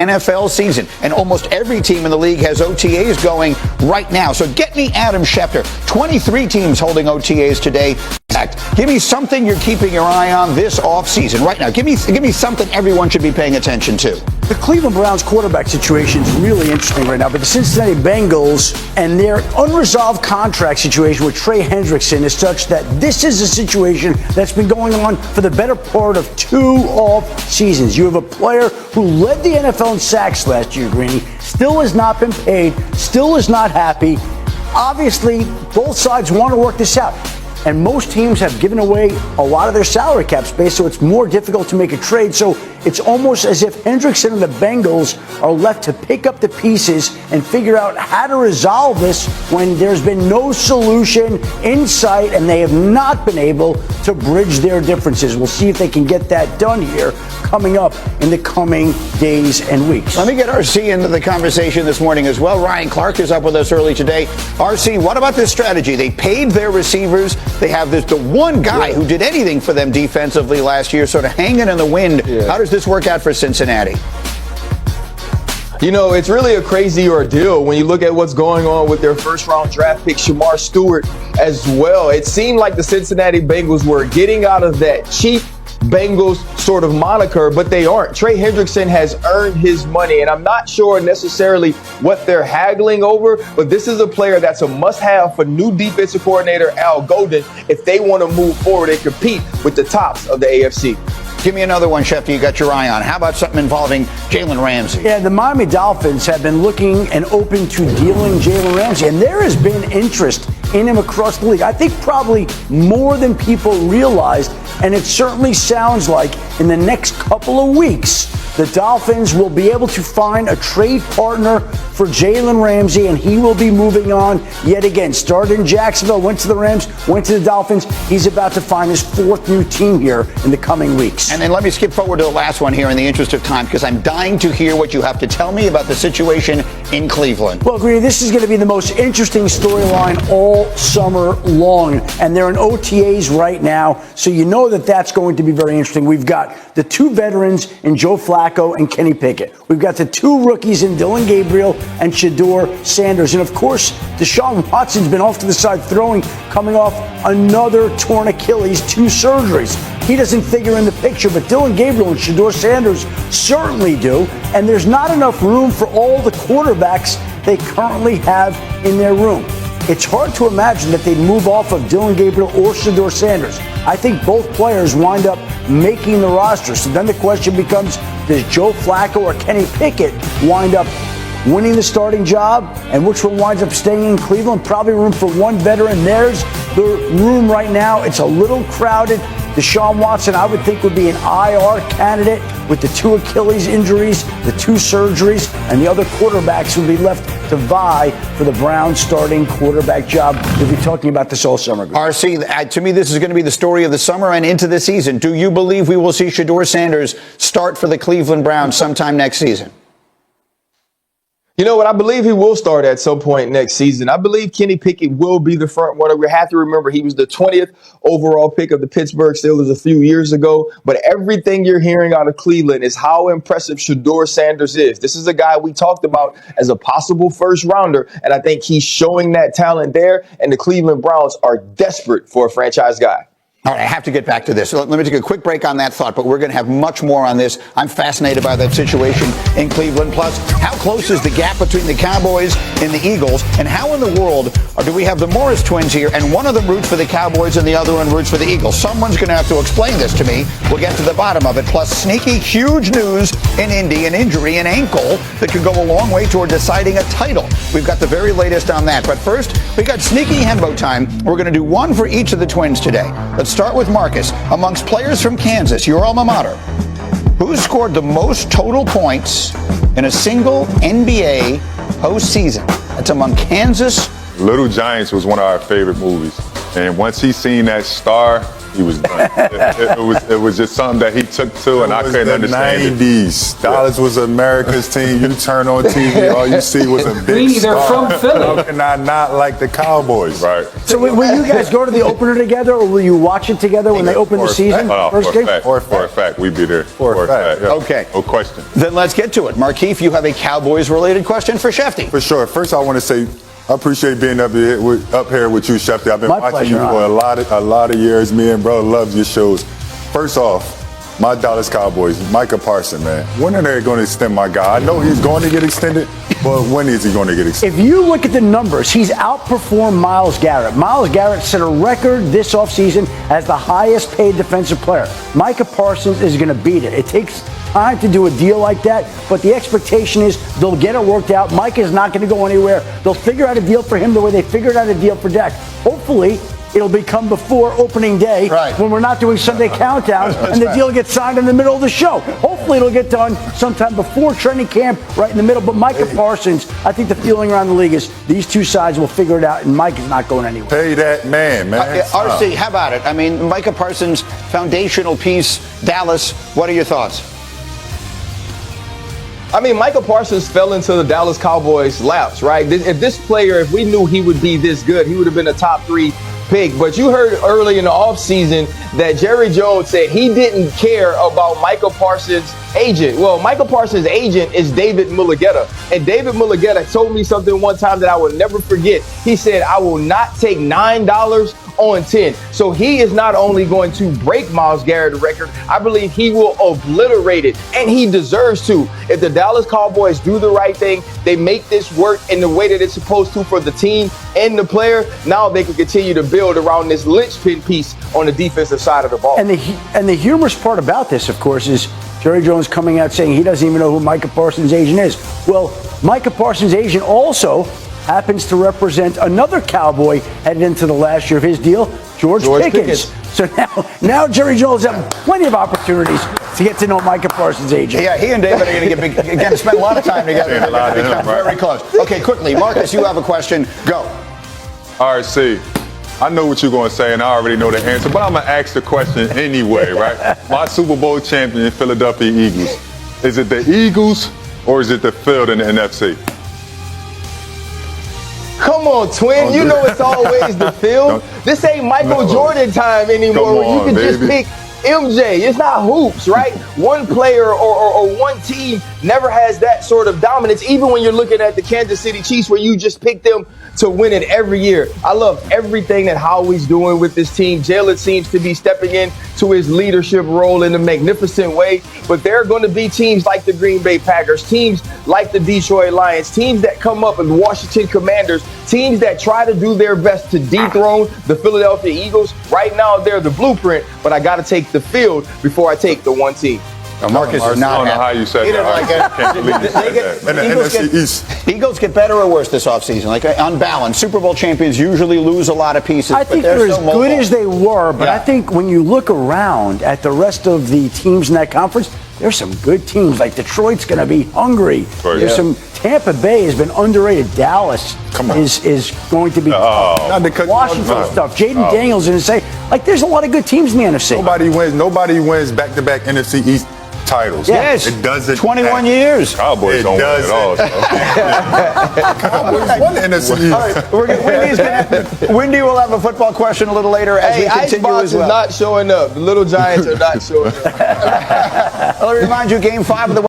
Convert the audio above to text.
NFL season. And almost every team in the league has OTAs going right now. So get me Adam Schefter. 23 teams holding OTAs today. Give me something you're keeping your eye on this offseason right now. Give me something everyone should be paying attention to. The Cleveland Browns quarterback situation is really interesting right now, but the Cincinnati Bengals and their unresolved contract situation with Trey Hendrickson is such that this is a situation that's been going on for the better part of 2 off seasons. You have a player who led the NFL in sacks last year, Greeny, still has not been paid, still is not happy. Obviously, both sides want to work this out. And most teams have given away a lot of their salary cap space, so it's more difficult to make a trade. So it's almost as if Hendrickson and the Bengals are left to pick up the pieces and figure out how to resolve this when there's been no solution in sight and they have not been able to bridge their differences. We'll see if they can get that done here coming up in the coming days and weeks. Let me get RC into the conversation this morning as well. Ryan Clark is up with us early today. RC, what about this strategy? They paid their receivers. They have the one guy who did anything for them defensively last year, sort of hanging in the wind. How does this work out for Cincinnati? You know, it's really a crazy ordeal when you look at what's going on with their first-round draft pick, Shamar Stewart, as well. It seemed like the Cincinnati Bengals were getting out of that cheap Bengals sort of moniker, but they aren't. Trey Hendrickson has earned his money, and I'm not sure necessarily what they're haggling over, but this is a player that's a must-have for new defensive coordinator Al Golden if they want to move forward and compete with the tops of the AFC. Give me another one, Schefter, you got your eye on. How about something involving Jaylen Ramsey? Yeah, the Miami Dolphins have been looking and open to dealing Jaylen Ramsey, and there has been interest in him across the league. I think probably more than people realized, and it certainly sounds like in the next couple of weeks, the Dolphins will be able to find a trade partner for Jaylen Ramsey, and he will be moving on yet again. Started in Jacksonville, went to the Rams, went to the Dolphins. He's about to find his 4th new team here in the coming weeks. And then let me skip forward to the last one here in the interest of time, because I'm dying to hear what you have to tell me about the situation in Cleveland. Well, Greeny, this is going to be the most interesting storyline all summer long, and they're in OTAs right now, so you know that that's going to be very interesting. We've got the 2 veterans in Joe Flacco and Kenny Pickett. We've got the 2 rookies in Dylan Gabriel and Shedeur Sanders. And, of course, Deshaun Watson's been off to the side throwing, coming off another torn Achilles, 2 surgeries. He doesn't figure in the picture, but Dylan Gabriel and Shedeur Sanders certainly do. And there's not enough room for all the quarterbacks they currently have in their room. It's hard to imagine that they'd move off of Dylan Gabriel or Shedeur Sanders. I think both players wind up making the roster. So then the question becomes, does Joe Flacco or Kenny Pickett wind up winning the starting job? And which one winds up staying in Cleveland? Probably room for one veteran. There's the room right now. It's a little crowded. Deshaun Watson, I would think, would be an IR candidate with the 2 Achilles injuries, the 2 surgeries, and the other quarterbacks would be left to vie for the Browns starting quarterback job. We'll be talking about this all summer. RC, to me, this is going to be the story of the summer and into the season. Do you believe we will see Shedeur Sanders start for the Cleveland Browns sometime next season? You know what? I believe he will start at some point next season. I believe Kenny Pickett will be the front runner. We have to remember he was the 20th overall pick of the Pittsburgh Steelers a few years ago. But everything you're hearing out of Cleveland is how impressive Shedeur Sanders is. This is a guy we talked about as a possible first rounder. And I think he's showing that talent there. And the Cleveland Browns are desperate for a franchise guy. All right, I have to get back to this. Let me take a quick break on that thought, but we're going to have much more on this. I'm fascinated by that situation in Cleveland. Plus, how close is the gap between the Cowboys and the Eagles? And how in the world do we have the Morris twins here, and one of them roots for the Cowboys and the other one roots for the Eagles? Someone's going to have to explain this to me. We'll get to the bottom of it. Plus, sneaky, huge news in Indy, an injury, an ankle that could go a long way toward deciding a title. We've got the very latest on that. But first, we got sneaky Hembo time. We're going to do one for each of the twins today. Let's start with Marcus. Amongst players from Kansas, your alma mater, who scored the most total points in a single NBA postseason? That's among Kansas. Little Giants was one of our favorite movies. And once he seen that star he was done. It was just something that he took to, and I couldn't understand it. 90s. Dallas was America's team. You turn on TV, all you see was a big They're star. from Philly. How can I not like the Cowboys? Right. So will you guys go to the opener together, or will you watch it together when they open the season? First game? For a fact, we'd be there. For a fact. Yeah. Okay. No question. Then let's get to it. Markeith, you have a Cowboys-related question for Shefty. For sure. First, I want to say I appreciate being up here with you, Shefty. I've been watching you for a lot of years. Me and bro love your shows. First off, my Dallas Cowboys, Micah Parsons, man. When are they going to extend my guy? I know he's going to get extended, but when is he going to get extended? If you look at the numbers, he's outperformed Myles Garrett. Myles Garrett set a record this offseason as the highest paid defensive player. Micah Parsons is going to beat it. It takes time to do a deal like that, but the expectation is they'll get it worked out. Micah is not going to go anywhere. They'll figure out a deal for him the way they figured out a deal for Dak. Hopefully, it'll become before opening day when we're not doing Sunday countdowns and the deal gets signed in the middle of the show. Hopefully it'll get done sometime before training camp, right in the middle. But Micah Parsons, I think the feeling around the league is these two sides will figure it out, and Mike is not going anywhere. Pay that man. RC, how about it? I mean, Micah Parsons, foundational piece, Dallas. What are your thoughts? I mean, Micah Parsons fell into the Dallas Cowboys' laps, right? If we knew he would be this good, he would have been a top 3 pick. But you heard early in the offseason that Jerry Jones said he didn't care about Micah Parsons' agent. Well, Micah Parsons' agent is David Mulligetta. And David Mulligetta told me something one time that I will never forget. He said, I will not take $9 on 10. So he is not only going to break Myles Garrett's record, I believe he will obliterate it, and he deserves to. If the Dallas Cowboys do the right thing, they make this work in the way that it's supposed to for the team and the player, now they can continue to build around this linchpin piece on the defensive side of the ball. And the humorous part about this, of course, is Jerry Jones coming out saying he doesn't even know who Micah Parsons' agent is. Well, Micah Parsons' agent also happens to represent another Cowboy headed into the last year of his deal, George Pickens. So now Jerry Jones has plenty of opportunities to get to know Micah Parsons' agent. Yeah, he and David are going to spend a lot of time together. They're going to become very close. Okay, quickly, Marcus, you have a question. Go. RC, I know what you're going to say, and I already know the answer, but I'm going to ask the question anyway, right? My Super Bowl champion, Philadelphia Eagles. Is it the Eagles or is it the field in the NFC? Come on, twin. You know it's always the field. This ain't Michael Jordan time anymore where you can just pick MJ. It's not hoops, right? One player or one team never has that sort of dominance, even when you're looking at the Kansas City Chiefs where you just pick them to win it every year. I love everything that Howie's doing with this team. Jaylen seems to be stepping in to his leadership role in a magnificent way. But there are going to be teams like the Green Bay Packers, teams like the Detroit Lions, teams that come up and Washington Commanders, teams that try to do their best to dethrone the Philadelphia Eagles. Right now, they're the blueprint, but I got to take the field before I take the one team. Marcus is not I don't know how you said that. I can't believe you said that. And the NFC East. Eagles get better or worse this offseason? Like, on balance, Super Bowl champions usually lose a lot of pieces. I think they're as good as they were, but I think when you look around at the rest of the teams in that conference, there's some good teams. Like Detroit's going to be hungry. There's some. Tampa Bay has been underrated. Dallas is going to be tough. Washington stuff. Jaden Daniels going to say, like, there's a lot of good teams in the NFC. Nobody wins back-to-back NFC East titles. Yes. It doesn't 21 years. Cowboys don't win at all. Cowboys won the NFC East. All right, Wendy will have a football question a little later as we continue as well. Icebox is not showing up. The Little Giants are not showing up. I'll remind you, Game 5 of the